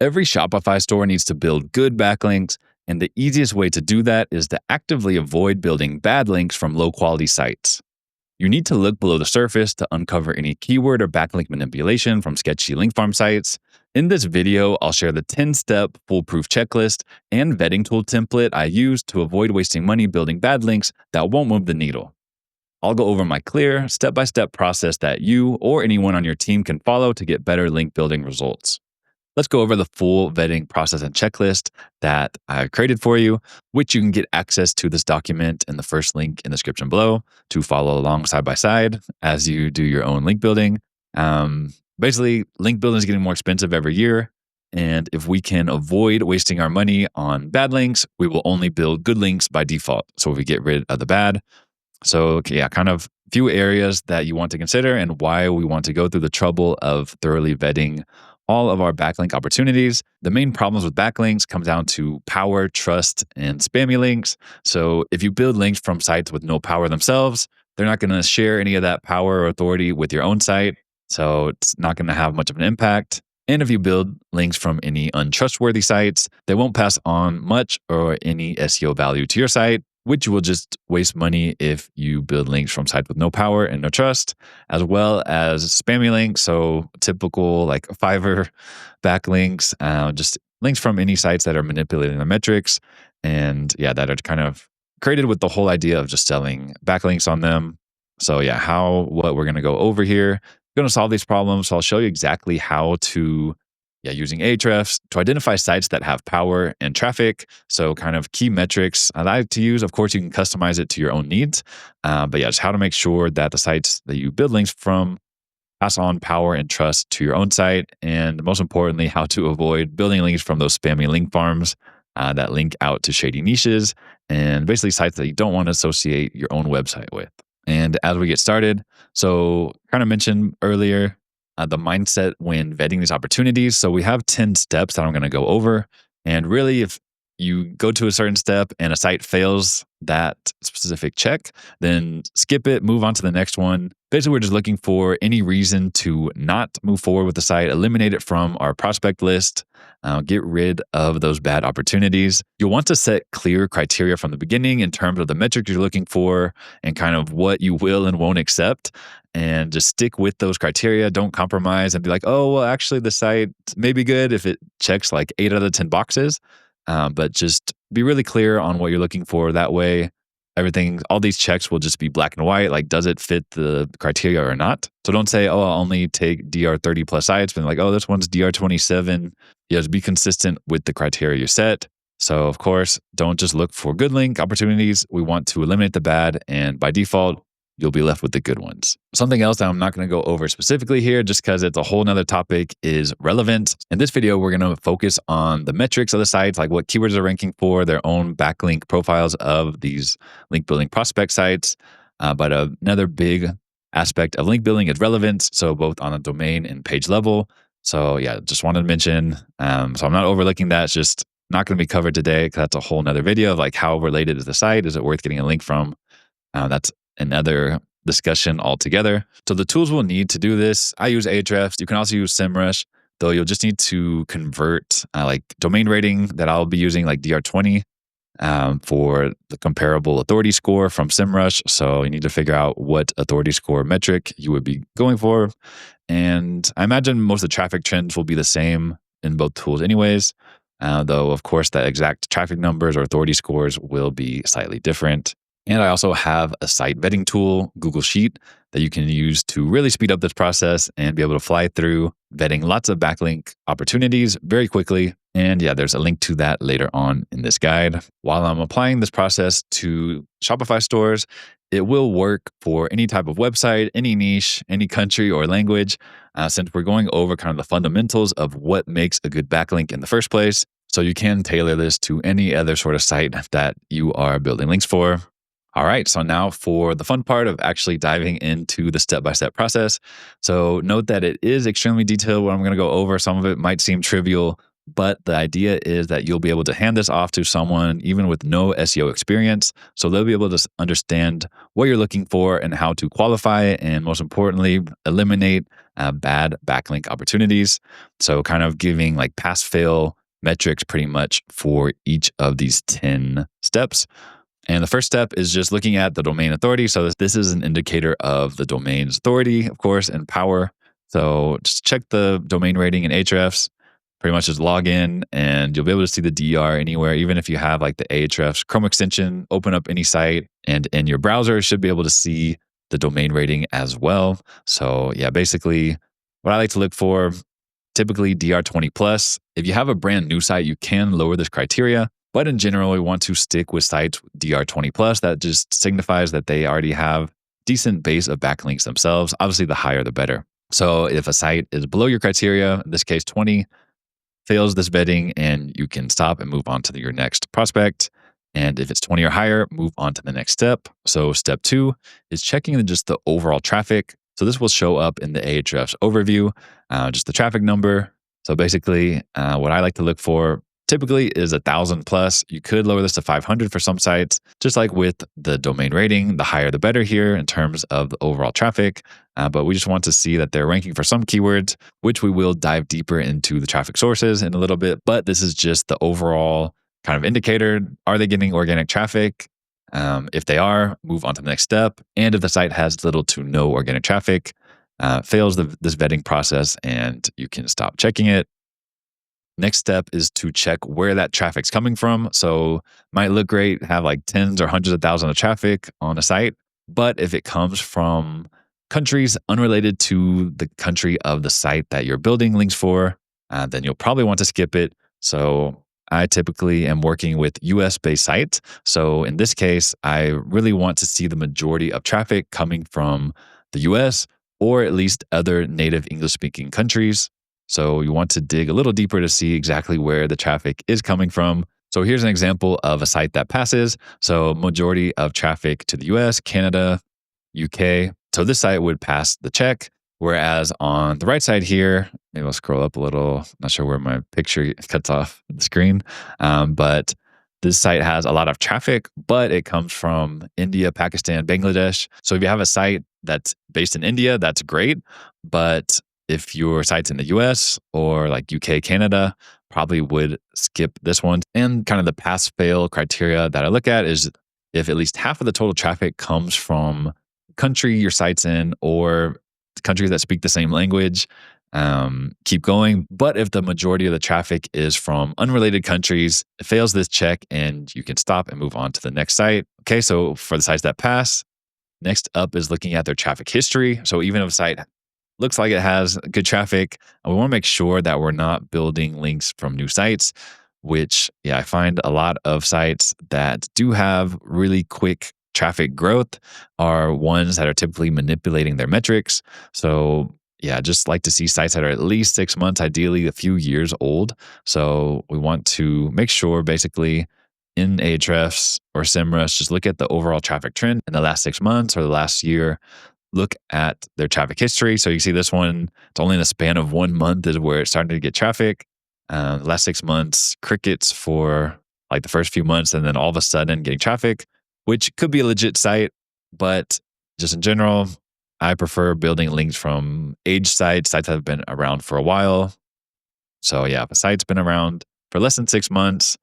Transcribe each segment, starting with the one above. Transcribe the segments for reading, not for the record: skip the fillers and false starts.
Every Shopify store needs to build good backlinks, and the easiest way to do that is to actively avoid building bad links from low quality sites. You need to look below the surface to uncover any keyword or backlink manipulation from sketchy link farm sites. In this video, I'll share the 10-step foolproof checklist and vetting tool template I use to avoid wasting money building bad links that won't move the needle. I'll go over my clear, step-by-step process that you or anyone on your team can follow to get better link building results. Let's go over the full vetting process and checklist that I created for you, which you can get access to this document in the first link in the description below to follow along side by side as you do your own link building. Basically, link building is getting more expensive every year. And if we can avoid wasting our money on bad links, we will only build good links by default. So we get rid of the bad. So yeah, kind of few areas that you want to consider and why we want to go through the trouble of thoroughly vetting all of our backlink opportunities. The main problems with backlinks come down to power, trust, and spammy links. So if you build links from sites with no power themselves, they're not going to share any of that power or authority with your own site. So it's not going to have much of an impact. And if you build links from any untrustworthy sites, they won't pass on much or any SEO value to your site, which will just waste money if you build links from sites with no power and no trust, as well as spammy links. So typical like Fiverr backlinks, just links from any sites that are manipulating the metrics. And yeah, that are kind of created with the whole idea of just selling backlinks on them. So yeah, what we're going to go over here. We're going to solve these problems. So I'll show you exactly how to using Ahrefs to identify sites that have power and traffic. So kind of key metrics I like to use. Of course, you can customize it to your own needs. But yeah, just how to make sure that the sites that you build links from pass on power and trust to your own site. And most importantly, how to avoid building links from those spammy link farms that link out to shady niches and basically sites that you don't want to associate your own website with. And as we get started, so kind of mentioned earlier, the mindset when vetting these opportunities. So we have 10 steps that I'm going to go over. And really, if you go to a certain step and a site fails that specific check, then skip it, move on to the next one. Basically, we're just looking for any reason to not move forward with the site, eliminate it from our prospect list, get rid of those bad opportunities. You'll want to set clear criteria from the beginning in terms of the metrics you're looking for and kind of what you will and won't accept. And just stick with those criteria. Don't compromise and be like, oh, well, actually, the site may be good if it checks like 8 out of 10 boxes. But just be really clear on what you're looking for. That way, all these checks will just be black and white. Like, does it fit the criteria or not? So don't say, oh, I'll only take DR 30 plus sites, but like, oh, this one's DR 27. Just be consistent with the criteria you set. So of course, don't just look for good link opportunities. We want to eliminate the bad. And by default, you'll be left with the good ones. Something else that I'm not going to go over specifically here, just because it's a whole nother topic, is relevance. In this video, we're going to focus on the metrics of the sites, like what keywords are ranking for, their own backlink profiles of these link building prospect sites. But another big aspect of link building is relevance. So both on a domain and page level. So yeah, just wanted to mention, so I'm not overlooking that. It's just not going to be covered today because that's a whole nother video of like how related is the site? Is it worth getting a link from? That's another discussion altogether. So the tools we'll need to do this, I use Ahrefs. You can also use SEMrush, though you'll just need to convert like domain rating that I'll be using like DR20 for the comparable authority score from SEMrush. So you need to figure out what authority score metric you would be going for. And I imagine most of the traffic trends will be the same in both tools anyways, though of course the exact traffic numbers or authority scores will be slightly different. And I also have a site vetting tool, Google Sheet, that you can use to really speed up this process and be able to fly through vetting lots of backlink opportunities very quickly. And yeah, there's a link to that later on in this guide. While I'm applying this process to Shopify stores, it will work for any type of website, any niche, any country or language, since we're going over kind of the fundamentals of what makes a good backlink in the first place. So you can tailor this to any other sort of site that you are building links for. All right, so now for the fun part of actually diving into the step-by-step process. So note that it is extremely detailed what I'm going to go over. Some of it might seem trivial, But the idea is that you'll be able to hand this off to someone even with no SEO experience. So they'll be able to understand what you're looking for and how to qualify it. And most importantly, eliminate bad backlink opportunities. So kind of giving like pass fail metrics pretty much for each of these 10 steps. And the first step is just looking at the domain authority. So this is an indicator of the domain's authority, of course, and power. So just check the domain rating in Ahrefs. Pretty much just log in and you'll be able to see the DR anywhere, even if you have like the Ahrefs Chrome extension, open up any site, and in your browser should be able to see the domain rating as well. So yeah, basically what I like to look for, typically DR20 plus. If you have a brand new site, you can lower this criteria. But in general, we want to stick with sites DR20 plus. That just signifies that they already have decent base of backlinks themselves. Obviously, the higher, the better. So if a site is below your criteria, in this case 20, fails this vetting and you can stop and move on to your next prospect. And if it's 20 or higher, move on to the next step. So step 2 is checking just the overall traffic. So this will show up in the Ahrefs overview, just the traffic number. So basically, what I like to look for typically is 1,000 plus. You could lower this to 500 for some sites. Just like with the domain rating, the higher the better here in terms of the overall traffic. But we just want to see that they're ranking for some keywords, which we will dive deeper into the traffic sources in a little bit. But this is just the overall kind of indicator. Are they getting organic traffic? If they are, move on to the next step. And if the site has little to no organic traffic, fails this vetting process and you can stop checking it. Next step is to check where that traffic's coming from. So might look great, have like tens or hundreds of thousands of traffic on a site. But if it comes from countries unrelated to the country of the site that you're building links for, then you'll probably want to skip it. So I typically am working with US-based sites. So in this case, I really want to see the majority of traffic coming from the US or at least other native English-speaking countries. So you want to dig a little deeper to see exactly where the traffic is coming from. So here's an example of a site that passes. So majority of traffic to the US, Canada, UK. So this site would pass the check. Whereas on the right side here, maybe I'll scroll up a little. Not sure where my picture cuts off the screen. But this site has a lot of traffic, but it comes from India, Pakistan, Bangladesh. So if you have a site that's based in India, that's great. But if your site's in the US or like UK, Canada, probably would skip this one. And kind of the pass fail criteria that I look at is if at least half of the total traffic comes from country your site's in or countries that speak the same language, keep going. But if the majority of the traffic is from unrelated countries, it fails this check and you can stop and move on to the next site. Okay, so for the sites that pass, next up is looking at their traffic history. So even if a site looks like it has good traffic, we want to make sure that we're not building links from new sites, which, I find a lot of sites that do have really quick traffic growth are ones that are typically manipulating their metrics. So just like to see sites that are at least 6 months, ideally a few years old. So we want to make sure basically in Ahrefs or SEMrush, just look at the overall traffic trend in the last 6 months or the last year. Look at their traffic history. So you see this one, it's only in the span of 1 month is where it started to get traffic. The last 6 months, crickets for like the first few months, and then all of a sudden getting traffic, which could be a legit site. But just in general, I prefer building links from age sites that have been around for a while. So if a site's been around for less than 6 months,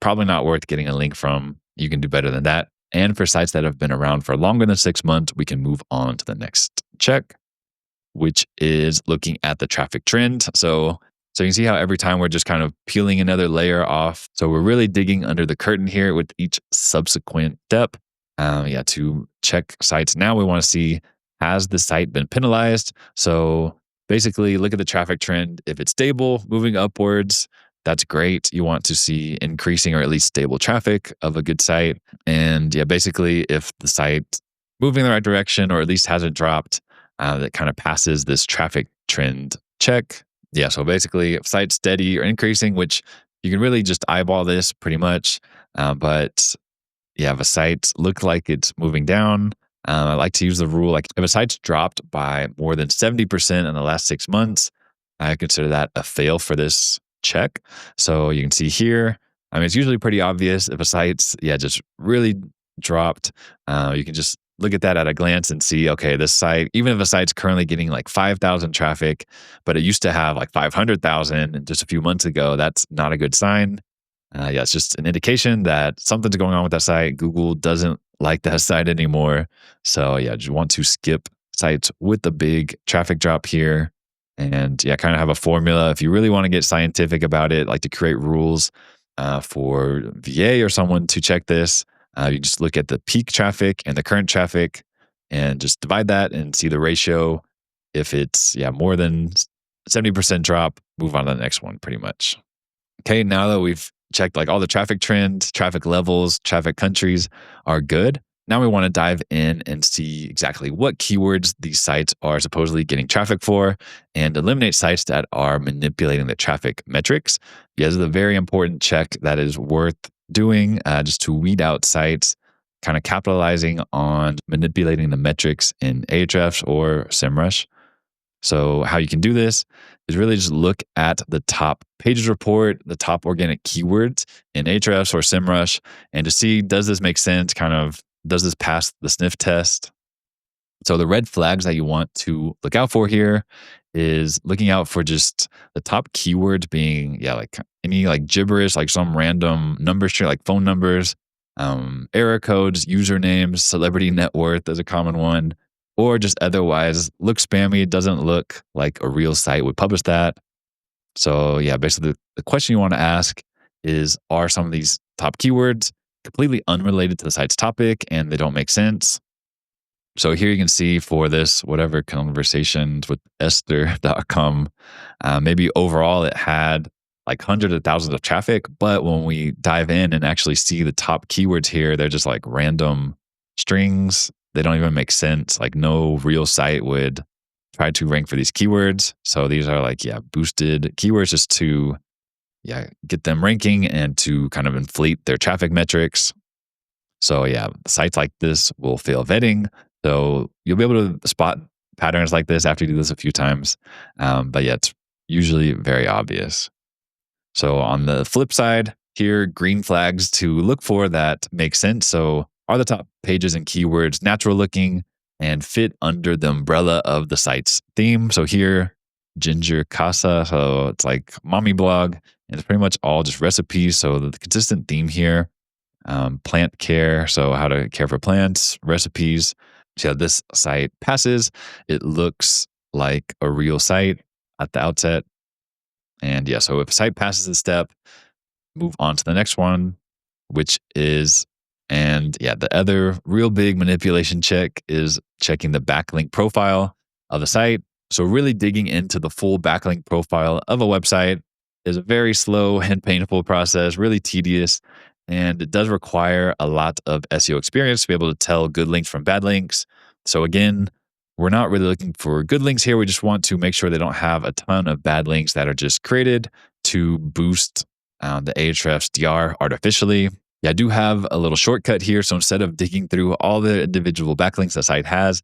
probably not worth getting a link from. You can do better than that. And for sites that have been around for longer than 6 months, we can move on to the next check, which is looking at the traffic trend. So you can see how every time we're just kind of peeling another layer off. So we're really digging under the curtain here with each subsequent step. To check sites. Now we want to see, has the site been penalized? So basically look at the traffic trend. If it's stable, moving upwards, that's great. You want to see increasing or at least stable traffic of a good site. And basically if the site moving in the right direction or at least hasn't dropped, that kind of passes this traffic trend check. So basically if site's steady or increasing, which you can really just eyeball this pretty much. But if a site looks like it's moving down, I like to use the rule, like if a site's dropped by more than 70% in the last 6 months, I consider that a fail for this check. So you can see here, I mean, it's usually pretty obvious if a site's, just really dropped. You can just look at that at a glance and see, okay, this site, even if a site's currently getting like 5,000 traffic, but it used to have like 500,000 just a few months ago, that's not a good sign. It's just an indication that something's going on with that site. Google doesn't like that site anymore. So just want to skip sites with the big traffic drop here. And kind of have a formula. If you really want to get scientific about it, like to create rules for VA or someone to check this, you just look at the peak traffic and the current traffic and just divide that and see the ratio. If it's more than 70% drop, move on to the next one pretty much. Okay, now that we've checked like all the traffic trends, traffic levels, traffic countries are good. Now we want to dive in and see exactly what keywords these sites are supposedly getting traffic for and eliminate sites that are manipulating the traffic metrics. This is a very important check that is worth doing just to weed out sites kind of capitalizing on manipulating the metrics in Ahrefs or SEMrush. So how you can do this is really just look at the top pages report, the top organic keywords in Ahrefs or SEMrush, and to see, does this make sense? Kind of, does this pass the sniff test? So the red flags that you want to look out for here is looking out for just the top keywords being, like any like gibberish, like some random number string, like phone numbers, error codes, usernames, celebrity net worth is a common one, or just otherwise look spammy. It doesn't look like a real site would publish that. So basically the question you want to ask is, are some of these top keywords completely unrelated to the site's topic and they don't make sense? So here you can see for this, whatever conversations with Esther.com, maybe overall it had like hundreds of thousands of traffic. But when we dive in and actually see the top keywords here, they're just like random strings. They don't even make sense. Like no real site would try to rank for these keywords. So these are like, boosted keywords just to, get them ranking and to kind of inflate their traffic metrics. So sites like this will fail vetting. So you'll be able to spot patterns like this after you do this a few times. But it's usually very obvious. So on the flip side here, green flags to look for that make sense. So are the top pages and keywords natural looking and fit under the umbrella of the site's theme? So here, Ginger Casa, so it's like mommy blog, and it's pretty much all just recipes. So the consistent theme here, plant care, so how to care for plants, recipes. So this site passes. It looks like a real site at the outset. And so if a site passes this step, move on to the next one, which is, the other real big manipulation check is checking the backlink profile of the site. So really digging into the full backlink profile of a website is a very slow and painful process, really tedious. And it does require a lot of SEO experience to be able to tell good links from bad links. So again, we're not really looking for good links here. We just want to make sure they don't have a ton of bad links that are just created to boost the Ahrefs DR artificially. I do have a little shortcut here. So instead of digging through all the individual backlinks the site has,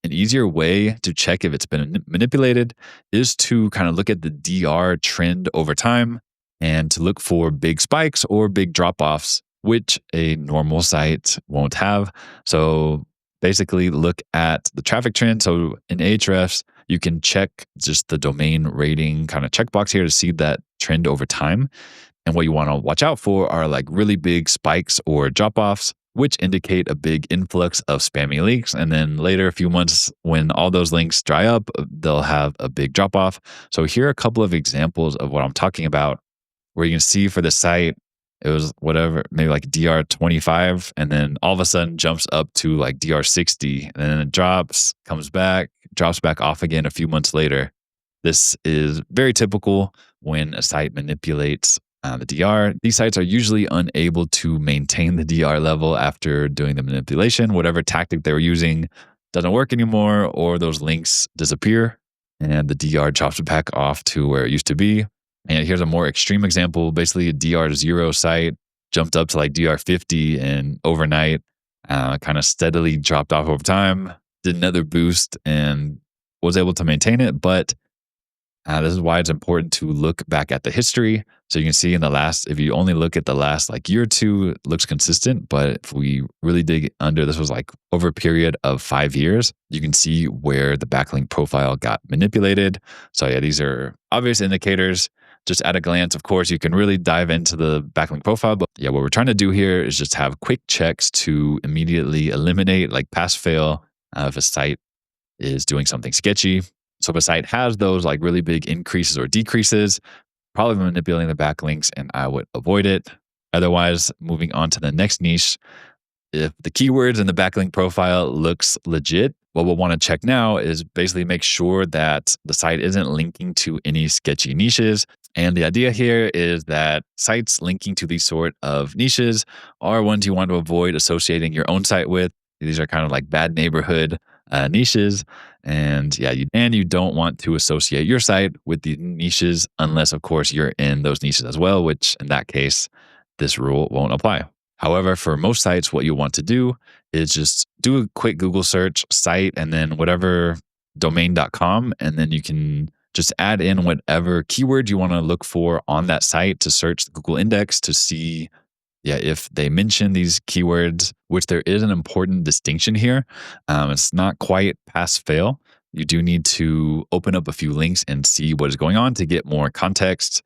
an easier way to check if it's been manipulated is to kind of look at the DR trend over time and to look for big spikes or big drop-offs, which a normal site won't have. So basically look at the traffic trend. So in Ahrefs, you can check just the domain rating kind of checkbox here to see that trend over time. And what you want to watch out for are like really big spikes or drop-offs, which indicate a big influx of spammy links. And then later, a few months, when all those links dry up, they'll have a big drop-off. So here are a couple of examples of what I'm talking about, where you can see for the site, it was whatever, maybe like DR25, and then all of a sudden jumps up to like DR60, and then it drops back off again a few months later. This is very typical when a site manipulates the DR. These sites are usually unable to maintain the DR level after doing the manipulation. Whatever tactic they were using doesn't work anymore, or those links disappear and the DR drops back off to where it used to be. And here's a more extreme example. Basically, a DR0 site jumped up to like DR50 and overnight kind of steadily dropped off over time, did another boost and was able to maintain it. But This is why it's important to look back at the history. So you can see if you only look at the last like year or two, it looks consistent. But if we really dig under, this was like over a period of 5 years, you can see where the backlink profile got manipulated. So yeah, these are obvious indicators. Just at a glance, of course, you can really dive into the backlink profile. But yeah, what we're trying to do here is just have quick checks to immediately eliminate like pass fail if a site is doing something sketchy. So if a site has those like really big increases or decreases, probably manipulating the backlinks and I would avoid it. Otherwise, moving on to the next niche, if the keywords in the backlink profile looks legit, what we'll want to check now is basically make sure that the site isn't linking to any sketchy niches. And the idea here is that sites linking to these sort of niches are ones you want to avoid associating your own site with. These are kind of like bad neighborhood niches. And yeah, you don't want to associate your site with the niches unless, of course, you're in those niches as well, which in that case, this rule won't apply. However, for most sites, what you want to do is just do a quick Google search site and then whatever domain.com, and then you can just add in whatever keyword you want to look for on that site to search the Google index to see if they mention these keywords, which there is an important distinction here. It's not quite pass fail. You do need to open up a few links and see what is going on to get more context.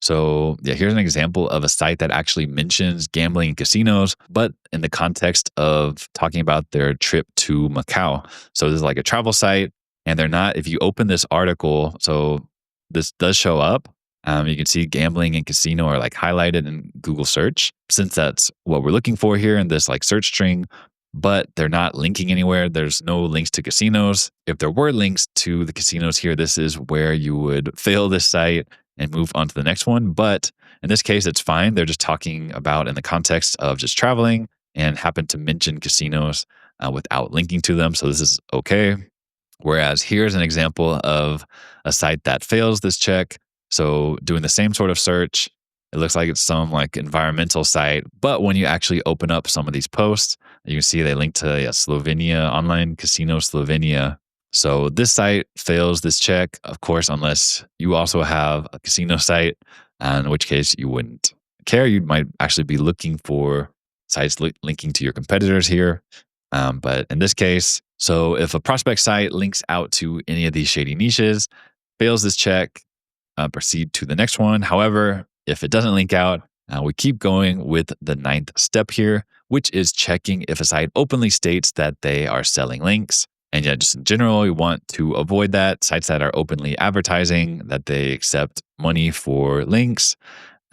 So yeah, here's an example of a site that actually mentions gambling and casinos, but in the context of talking about their trip to Macau. So this is like a travel site, and they're not, if you open this article, so this does show up. You can see gambling and casino are like highlighted in Google search, since that's what we're looking for here in this like search string, but they're not linking anywhere. There's no links to casinos. If there were links to the casinos here, this is where you would fail this site and move on to the next one. But in this case, it's fine. They're just talking about in the context of just traveling and happen to mention casinos without linking to them. So this is okay. Whereas here's an example of a site that fails this check. So doing the same sort of search, it looks like it's some like environmental site. But when you actually open up some of these posts, you can see they link to Slovenia, online casino Slovenia. So this site fails this check, of course, unless you also have a casino site, in which case you wouldn't care. You might actually be looking for sites linking to your competitors here. But in this case, so if a prospect site links out to any of these shady niches, fails this check, proceed to the next one. However, if it doesn't link out, we keep going with the 9th step here, which is checking if a site openly states that they are selling links. And yeah, just in general, we want to avoid that. Sites that are openly advertising that they accept money for links.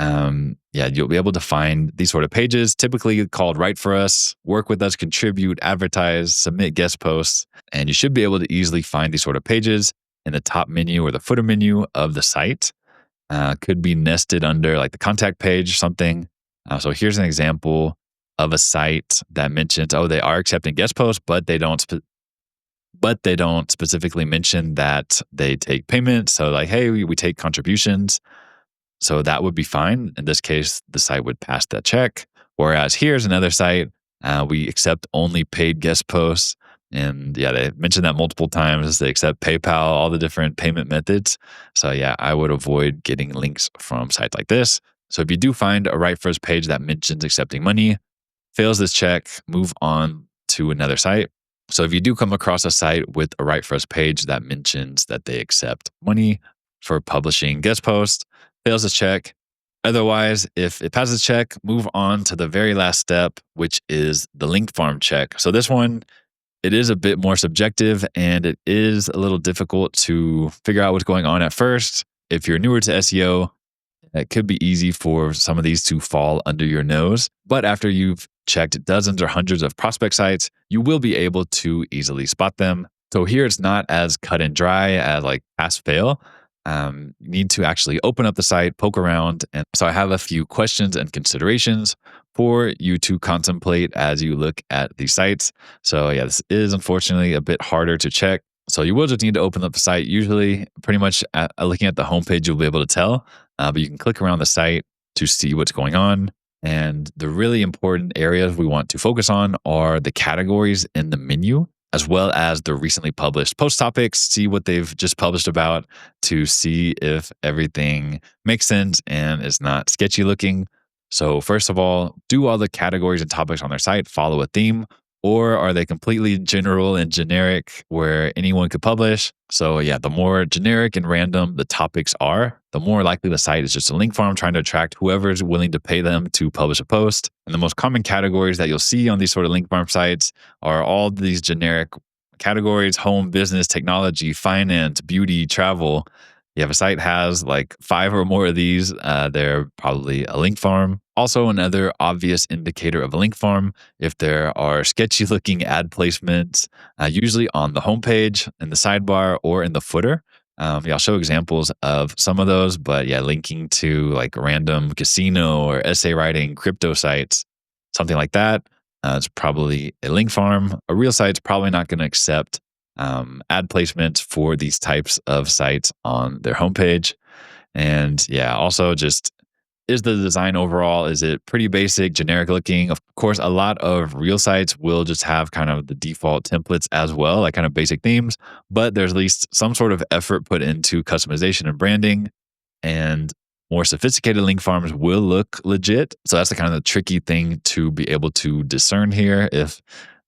You'll be able to find these sort of pages, typically called Write for Us, Work with Us, Contribute, Advertise, Submit guest posts. And you should be able to easily find these sort of pages in the top menu or the footer menu of the site. Could be nested under like the contact page or something. So here's an example of a site that mentions, they are accepting guest posts, but they don't specifically mention that they take payment. So like, hey, we take contributions. So that would be fine. In this case, the site would pass that check. Whereas here's another site, we accept only paid guest posts. And yeah, they mentioned that multiple times. They accept PayPal, all the different payment methods. So yeah, I would avoid getting links from sites like this. So if you do find a Write First page that mentions accepting money, fails this check, move on to another site. So if you do come across a site with a Write First page that mentions that they accept money for publishing guest posts, fails this check. Otherwise, if it passes check, move on to the very last step, which is the link farm check. So this one, it is a bit more subjective and it is a little difficult to figure out what's going on at first. If you're newer to SEO, it could be easy for some of these to fall under your nose. But after you've checked dozens or hundreds of prospect sites, you will be able to easily spot them. So here it's not as cut and dry as like pass fail. You need to actually open up the site, poke around. And so I have a few questions and considerations for you to contemplate as you look at these sites. So yeah, this is unfortunately a bit harder to check. So you will just need to open up the site. Usually pretty much looking at the homepage, you'll be able to tell, but you can click around the site to see what's going on. And the really important areas we want to focus on are the categories in the menu. as well as the recently published post topics. See what they've just published about to see if everything makes sense and is not sketchy looking. So, first of all, do all the categories and topics on their site follow a theme? Or are they completely general and generic where anyone could publish? So, yeah, the more generic and random the topics are, the more likely the site is just a link farm trying to attract whoever's willing to pay them to publish a post. And the most common categories that you'll see on these sort of link farm sites are all these generic categories: home, business, technology, finance, beauty, travel. If a site has like 5 or more of these, they're probably a link farm. Also, another obvious indicator of a link farm, if there are sketchy looking ad placements, usually on the homepage, in the sidebar, or in the footer. Yeah, I'll show examples of some of those, but yeah, linking to like random casino or essay writing crypto sites, something like that. It's probably a link farm. A real site's probably not going to accept ad placements for these types of sites on their homepage. And yeah, also just, is the design overall, is it pretty basic, generic looking? Of course, a lot of real sites will just have kind of the default templates as well, like kind of basic themes, but there's at least some sort of effort put into customization and branding. And more sophisticated link farms will look legit. So that's the kind of the tricky thing to be able to discern here, if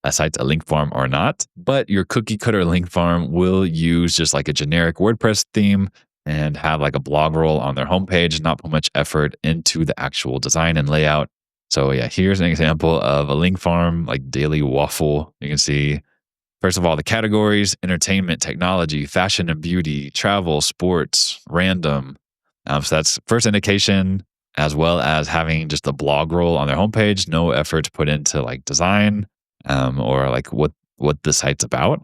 a site's a link farm or not. But your cookie cutter link farm will use just like a generic WordPress theme and have like a blog roll on their homepage, not put much effort into the actual design and layout. So yeah, here's an example of a link farm, like Daily Waffle. You can see, first of all, the categories: entertainment, technology, fashion and beauty, travel, sports, random. So that's first indication, as well as having just a blog roll on their homepage, no effort put into like design or like what the site's about,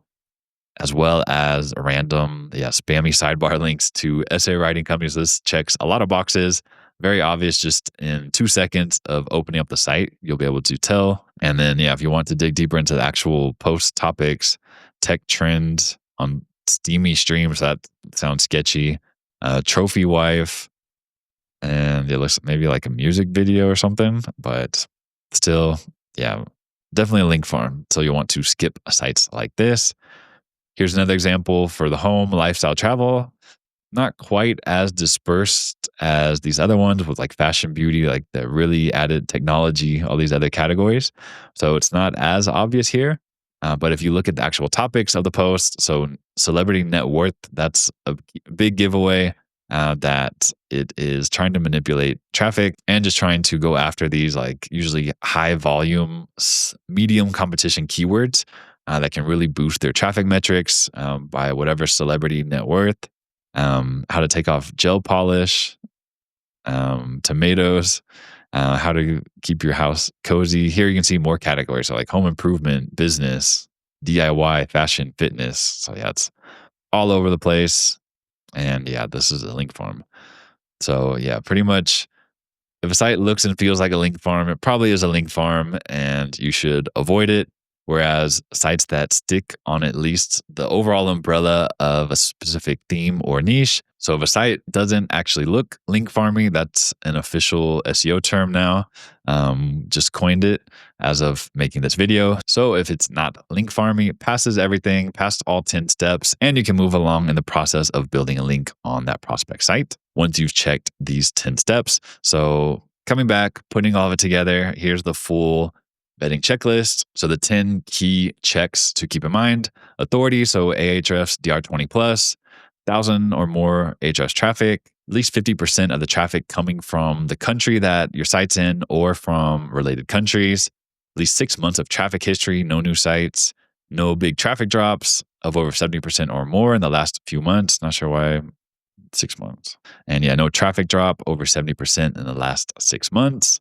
as well as random, spammy sidebar links to essay writing companies. This checks a lot of boxes. Very obvious, just in 2 seconds of opening up the site, you'll be able to tell. And then, yeah, if you want to dig deeper into the actual post topics, tech trends on steamy streams, that sounds sketchy. Trophy wife, and it looks maybe like a music video or something, but still, yeah, definitely a link farm. So you'll want to skip sites like this. Here's another example for the home, lifestyle, travel. Not quite as dispersed as these other ones with like fashion, beauty, like the really added technology, all these other categories. So it's not as obvious here. But if you look at the actual topics of the post, so celebrity net worth, that's a big giveaway that it is trying to manipulate traffic and just trying to go after these like usually high volume, medium competition keywords that can really boost their traffic metrics by whatever celebrity net worth. How to take off gel polish, tomatoes, how to keep your house cozy. Here you can see more categories, so like home improvement, business, DIY, fashion, fitness. So yeah, it's all over the place. And yeah, this is a link farm. So yeah, pretty much if a site looks and feels like a link farm, it probably is a link farm and you should avoid it. Whereas sites that stick on at least the overall umbrella of a specific theme or niche. So if a site doesn't actually look link farmy, that's an official SEO term now. Just coined it as of making this video. So if it's not link farmy, passes everything, past all 10 steps, and you can move along in the process of building a link on that prospect site once you've checked these 10 steps. So coming back, putting all of it together, here's the full vetting checklist. So the 10 key checks to keep in mind: authority, so Ahrefs DR20 plus, 1,000 or more Ahrefs traffic, at least 50% of the traffic coming from the country that your site's in or from related countries, at least 6 months of traffic history, no new sites, no big traffic drops of over 70% or more in the last few months. Not sure why 6 months. And yeah, no traffic drop over 70% in the last 6 months.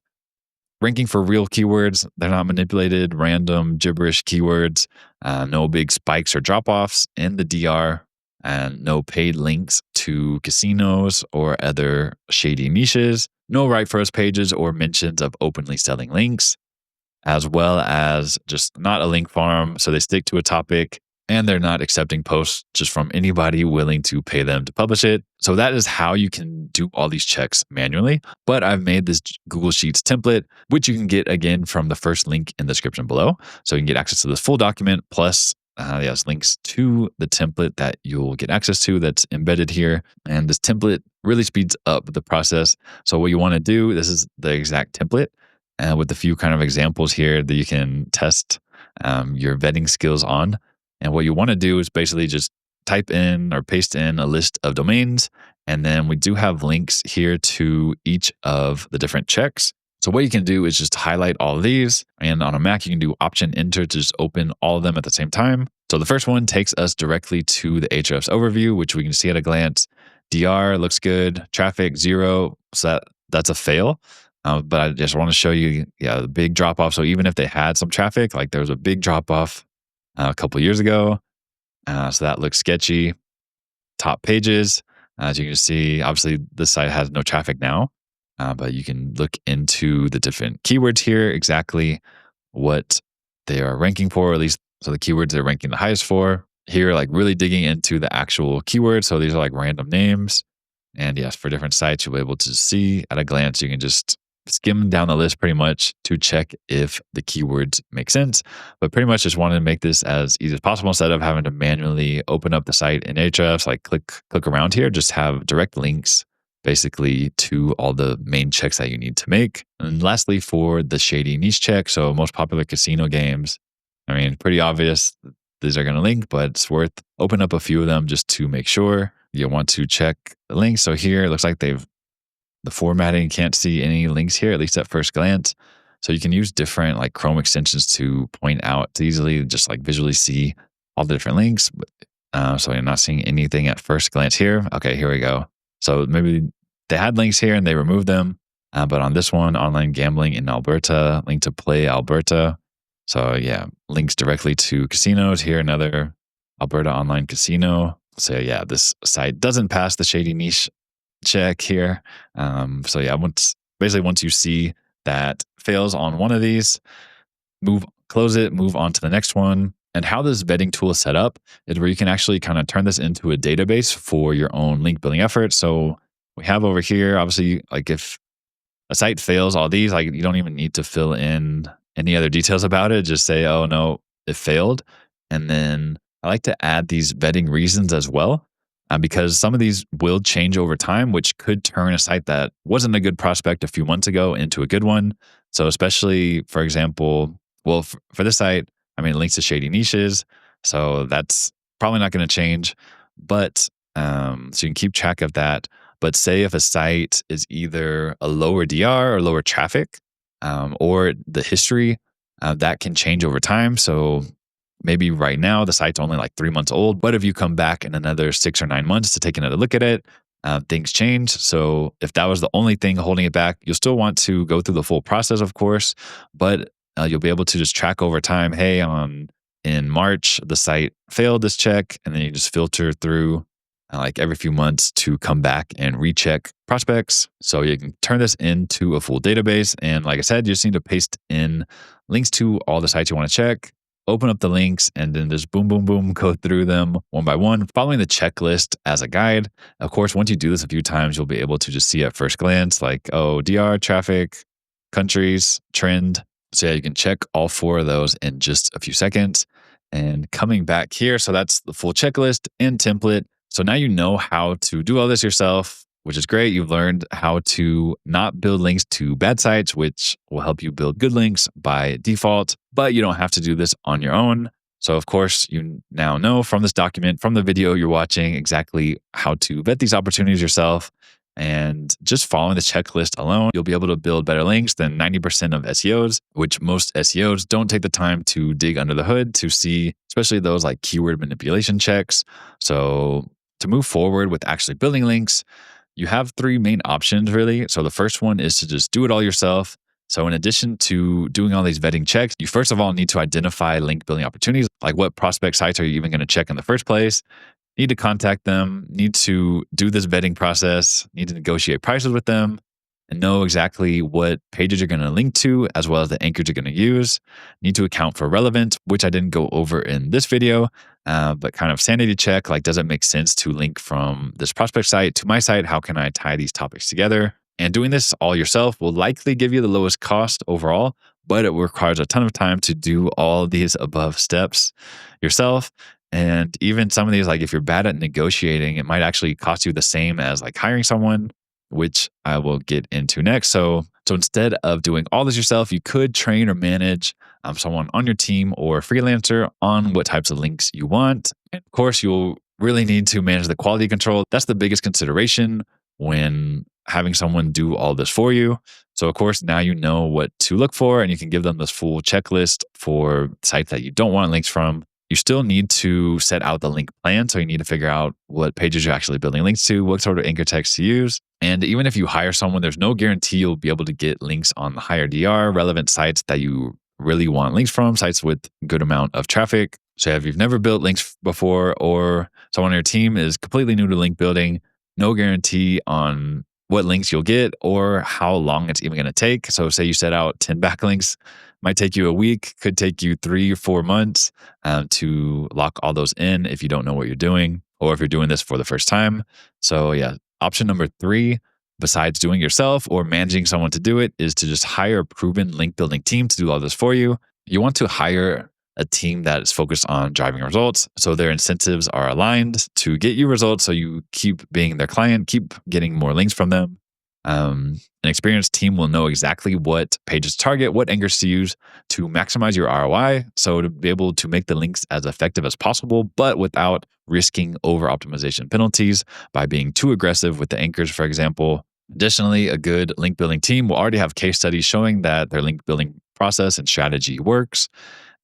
Ranking for real keywords, they're not manipulated, random, gibberish keywords, no big spikes or drop-offs in the DR, and no paid links to casinos or other shady niches, no right first pages or mentions of openly selling links, as well as just not a link farm, so they stick to a topic, and they're not accepting posts just from anybody willing to pay them to publish it. So that is how you can do all these checks manually. But I've made this Google Sheets template, which you can get again from the first link in the description below. So you can get access to this full document plus Yes, links to the template that you'll get access to that's embedded here. And this template really speeds up the process. So what you want to do, this is the exact template with a few kind of examples here that you can test your vetting skills on. And what you want to do is basically just type in or paste in a list of domains. And then we do have links here to each of the different checks. So what you can do is just highlight all of these. And on a Mac, you can do Option Enter to just open all of them at the same time. So the first one takes us directly to the Ahrefs overview, which we can see at a glance. DR looks good. Traffic 0. So that's a fail. But I just want to show you, the big drop off. So even if they had some traffic, like there was a big drop off a couple years ago. So that looks sketchy. Top pages, as you can see, obviously this site has no traffic now, but you can look into the different keywords here, exactly what they are ranking for, at least so the keywords they're ranking the highest for. Here, like really digging into the actual keywords. So these are like random names. And yes, for different sites, you'll be able to see at a glance, you can just skim down the list pretty much to check if the keywords make sense. But pretty much just wanted to make this as easy as possible instead of having to manually open up the site in Ahrefs, like click around here, just have direct links basically to all the main checks that you need to make. And lastly, for the shady niche check, so most popular casino games, I mean, pretty obvious these are going to link, but it's worth open up a few of them just to make sure. You want to check the links. So here it looks like the formatting, can't see any links here, at least at first glance. So you can use different like Chrome extensions to point out to easily just like visually see all the different links. So you're not seeing anything at first glance here. Okay, here we go. So maybe they had links here and they removed them. But on this one, online gambling in Alberta, link to Play Alberta. So yeah, links directly to casinos. Here, another Alberta online casino. So yeah, this site doesn't pass the shady niche check here. So yeah, once you see that fails on one of these, close it, move on to the next one. And how this vetting tool is set up is where you can actually kind of turn this into a database for your own link building effort. So we have over here, obviously, like if a site fails all these, like you don't even need to fill in any other details about it. Just say, oh no, it failed. And then I like to add these vetting reasons as well, because some of these will change over time, which could turn a site that wasn't a good prospect a few months ago into a good one. So especially, for example, well, for this site, I mean, it links to shady niches. So that's probably not going to change. But so you can keep track of that. But say if a site is either a lower DR or lower traffic, or the history, that can change over time. So maybe right now the site's only like 3 months old, but if you come back in another 6 or 9 months to take another look at it, things change. So if that was the only thing holding it back, you'll still want to go through the full process, of course, but you'll be able to just track over time. Hey, in March, the site failed this check, and then you just filter through like every few months to come back and recheck prospects. So you can turn this into a full database. And like I said, you just need to paste in links to all the sites you want to check, open up the links, and then just boom, boom, boom, go through them one by one, following the checklist as a guide. Of course, once you do this a few times, you'll be able to just see at first glance, like, oh, DR, traffic, countries, trend. So yeah, you can check all 4 of those in just a few seconds. And coming back here, so that's the full checklist and template. So now you know how to do all this yourself, which is great. You've learned how to not build links to bad sites, which will help you build good links by default, but you don't have to do this on your own. So of course, you now know from this document, from the video you're watching, exactly how to vet these opportunities yourself. And just following the checklist alone, you'll be able to build better links than 90% of SEOs, which most SEOs don't take the time to dig under the hood to see, especially those like keyword manipulation checks. So to move forward with actually building links, you have 3 main options really. So the first one is to just do it all yourself. So in addition to doing all these vetting checks, you first of all need to identify link building opportunities, like what prospect sites are you even going to check in the first place? Need to contact them, need to do this vetting process, need to negotiate prices with them, and know exactly what pages you're going to link to, as well as the anchors you're going to use. Need to account for relevance, which I didn't go over in this video, but kind of sanity check, like does it make sense to link from this prospect site to my site? How can I tie these topics together? And doing this all yourself will likely give you the lowest cost overall, but it requires a ton of time to do all these above steps yourself. And even some of these, like if you're bad at negotiating, it might actually cost you the same as like hiring someone, which I will get into next. So instead of doing all this yourself, you could train or manage someone on your team or freelancer on what types of links you want. And of course, you'll really need to manage the quality control. That's the biggest consideration when having someone do all this for you. So, of course, now you know what to look for and you can give them this full checklist for sites that you don't want links from. You still need to set out the link plan. So you need to figure out what pages you're actually building links to, what sort of anchor text to use. And even if you hire someone, there's no guarantee you'll be able to get links on the higher DR, relevant sites that you really want links from, sites with good amount of traffic. So if you've never built links before or someone on your team is completely new to link building, no guarantee on what links you'll get or how long it's even going to take. So say you set out 10 backlinks, might take you a week, could take you 3 or 4 months to lock all those in if you don't know what you're doing or if you're doing this for the first time. So yeah, option number 3, besides doing it yourself or managing someone to do it, is to just hire a proven link building team to do all this for you. You want to hire a team that is focused on driving results. So their incentives are aligned to get you results. So you keep being their client, keep getting more links from them. An experienced team will know exactly what pages to target, what anchors to use to maximize your ROI. So to be able to make the links as effective as possible, but without risking over optimization penalties by being too aggressive with the anchors, for example. Additionally, a good link building team will already have case studies showing that their link building process and strategy works,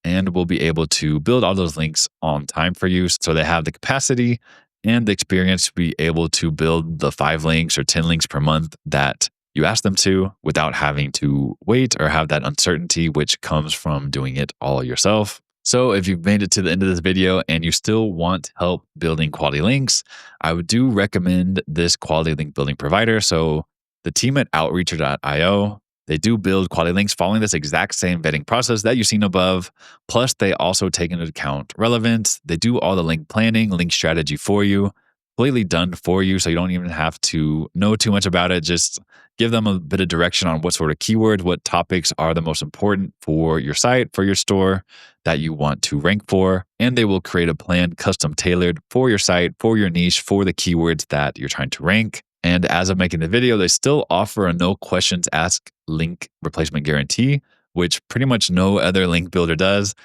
and will be able to build all those links on time for you. So they have the capacity and the experience to be able to build the 5 links or 10 links per month that you ask them to without having to wait or have that uncertainty, which comes from doing it all yourself. So if you've made it to the end of this video and you still want help building quality links, I would do recommend this quality link building provider. So the team at outreacher.io, they do build quality links following this exact same vetting process that you've seen above. Plus, they also take into account relevance. They do all the link planning, link strategy for you, completely done for you. So you don't even have to know too much about it. Just give them a bit of direction on what sort of keywords, what topics are the most important for your site, for your store that you want to rank for. And they will create a plan custom tailored for your site, for your niche, for the keywords that you're trying to rank. And as of making the video, they still offer a no questions asked link replacement guarantee, which pretty much no other link builder does.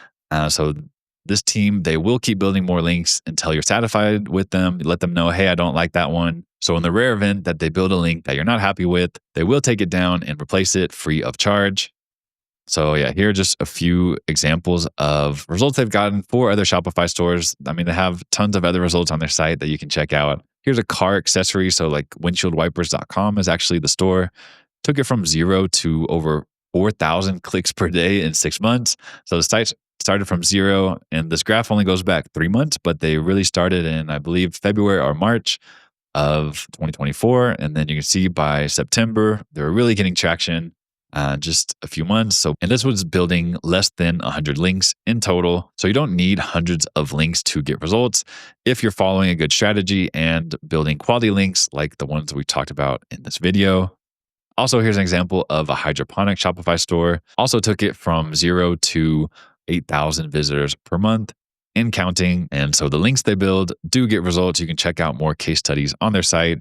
So this team, they will keep building more links until you're satisfied with them. You let them know, hey, I don't like that one. So in the rare event that they build a link that you're not happy with, they will take it down and replace it free of charge. So yeah, here are just a few examples of results they've gotten for other Shopify stores. I mean, they have tons of other results on their site that you can check out. Here's a car accessory. So like windshieldwipers.com is actually the store. Took it from 0 to over 4,000 clicks per day in 6 months. So the site started from 0, and this graph only goes back 3 months, but they really started in, I believe, February or March of 2024. And then you can see by September, they were really getting traction. Just a few months. So, and this was building less than 100 links in total. So you don't need hundreds of links to get results if you're following a good strategy and building quality links like the ones we talked about in this video. Also, here's an example of a hydroponic Shopify store. Also took it from 0 to 8,000 visitors per month and counting. And so the links they build do get results. You can check out more case studies on their site.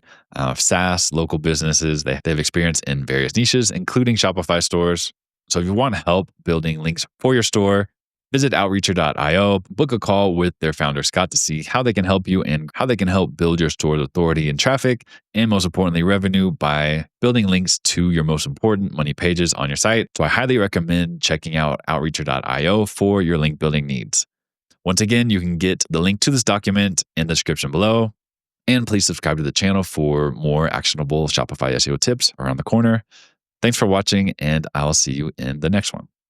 SaaS, local businesses, they have experience in various niches, including Shopify stores. So if you want help building links for your store, visit outreacher.io, book a call with their founder, Scott, to see how they can help you and how they can help build your store's authority and traffic, and most importantly, revenue by building links to your most important money pages on your site. So I highly recommend checking out outreacher.io for your link building needs. Once again, you can get the link to this document in the description below. And please subscribe to the channel for more actionable Shopify SEO tips around the corner. Thanks for watching, and I'll see you in the next one.